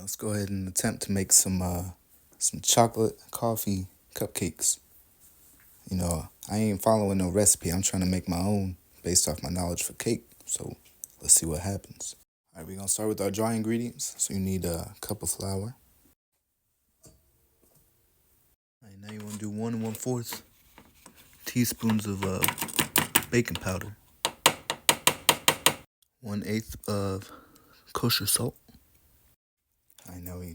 Let's go ahead and attempt to make some chocolate coffee cupcakes. I ain't following no recipe. I'm trying to make my own based off my knowledge for cake. So let's see what happens. All right, we're gonna start with our dry ingredients. So you need a cup of flour. All right, now you want to do 1 1/4 teaspoons of baking powder, 1/8 of kosher salt. All right, now we're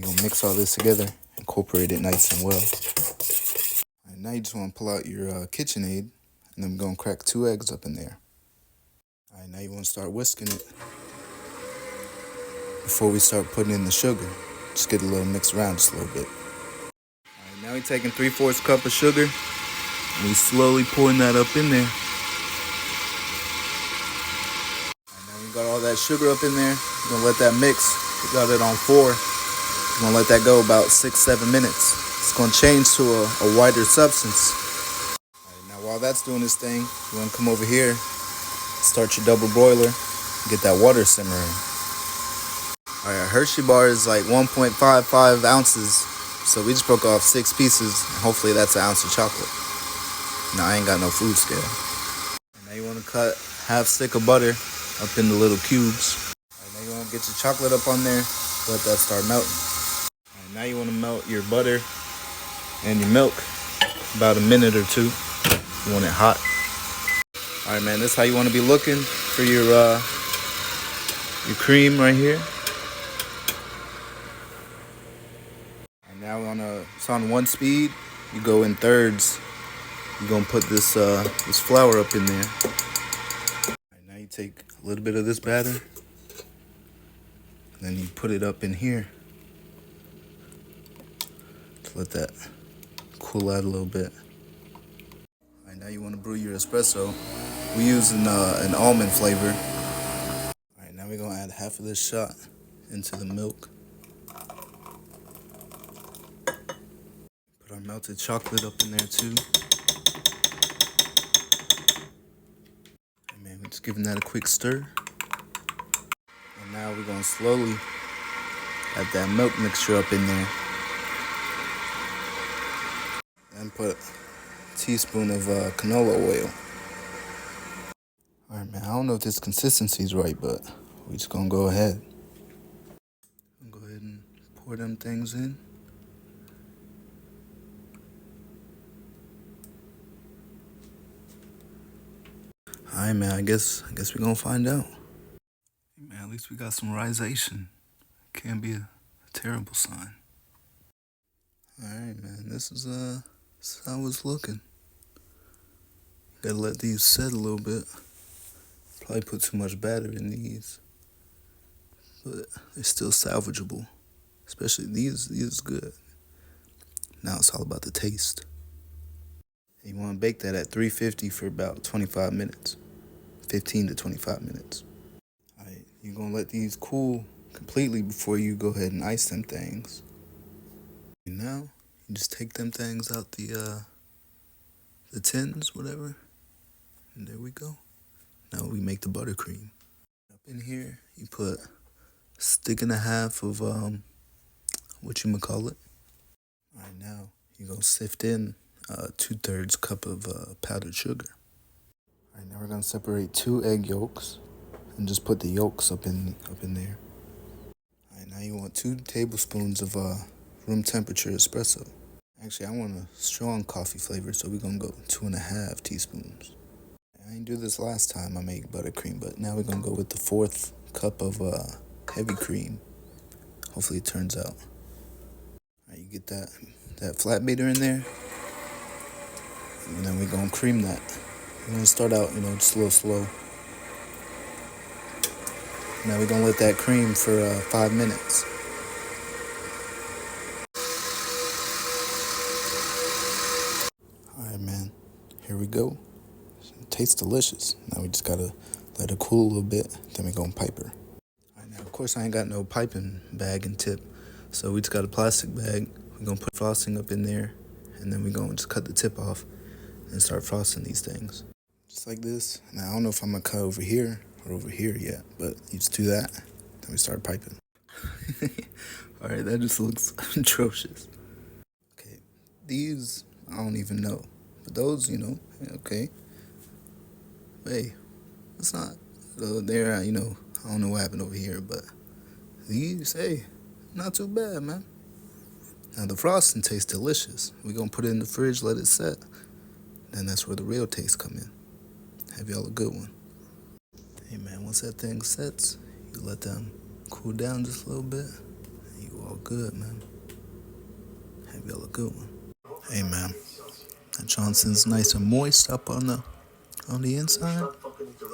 gonna mix all this together, incorporate it nice and well. All right, now you just want to pull out your KitchenAid, and then we're gonna crack 2 eggs up in there. All right, now you want to start whisking it before we start putting in the sugar. Just get a little mixed around just a little bit. All right, now we're taking 3/4 cup of sugar, and we slowly pouring that up in there. All right, now we got all that sugar up in there. We're gonna let that mix. We got it on 4. We're gonna let that go about 6-7 minutes. It's gonna change to a whiter substance. All right, now while that's doing this thing, you wanna come over here, start your double broiler, get that water simmering. All right, Hershey bar is like 1.55 ounces, so we just broke off 6 pieces, and hopefully that's an ounce of chocolate. No, I ain't got no food scale. And now you wanna cut half stick of butter up into little cubes. Now you want to get your chocolate up on there, let that start melting. Right, now you want to melt your butter and your milk about a minute or 2. You want it hot. All right, man, this is how you want to be looking for your cream right here. And now it's on 1 speed. You go in thirds. You're gonna put this flour up in there. All right, now you take a little bit of this batter. Then you put it up in here to let that cool out a little bit. All right, now you want to brew your espresso. We're using an almond flavor. All right, now we're gonna add half of this shot into the milk. Put our melted chocolate up in there too. And man, we're just giving that a quick stir. And now we're gonna slowly add that milk mixture up in there. And put a teaspoon of canola oil. All right, man, I don't know if this consistency is right, but we're just gonna go ahead. Go ahead and pour them things in. All right, man, I guess we're gonna find out. Man, at least we got some risation. Can't be a terrible sign. All right, man, this is how it's looking. Gotta let these set a little bit. Probably put too much batter in these, but they're still salvageable. Especially these is good. Now it's all about the taste. And you want to bake that at 350 for about 25 minutes, 15 to 25 minutes. All right, you're gonna let these cool completely before you go ahead and ice them things. And now you just take them things out the tins, whatever, and there we go. Now we make the buttercream. Up in here, you put 1.5 sticks of whatchamacallit. All right, now you're gonna sift in 2/3 cup of powdered sugar. All right, now we're gonna separate 2 egg yolks and just put the yolks up in there. All right, now you want 2 tablespoons of room temperature espresso. Actually, I want a strong coffee flavor, so we're gonna go 2.5 teaspoons. I didn't do this last time I made buttercream, but now we're gonna go with the 1/4 cup of heavy cream. Hopefully it turns out. All right, you get that flat beater in there, and then we're gonna cream that. We're gonna start out, just a little slow. Now we're gonna let that cream for 5 minutes. All right, man, here we go. It tastes delicious. Now we just gotta let it cool a little bit, then we're gonna pipe her. All right, now of course I ain't got no piping bag and tip, so we just got a plastic bag. We're gonna put frosting up in there, and then we're gonna just cut the tip off and start frosting these things. Just like this. Now I don't know if I'm gonna cut over here or over here yet, but you just do that, then we start piping. Alright, that just looks atrocious. Okay, these, I don't even know. But those, okay. Hey, it's not. There, I don't know what happened over here, but these, hey, not too bad, man. Now, the frosting tastes delicious. We're going to put it in the fridge, let it set. Then that's where the real taste come in. Have y'all a good one. Hey, man, once that thing sets, you let them cool down just a little bit. And you all good, man. Have y'all a good one. Hey, man, that Johnson's nice and moist up on the inside.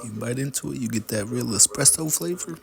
You bite into it, you get that real espresso flavor.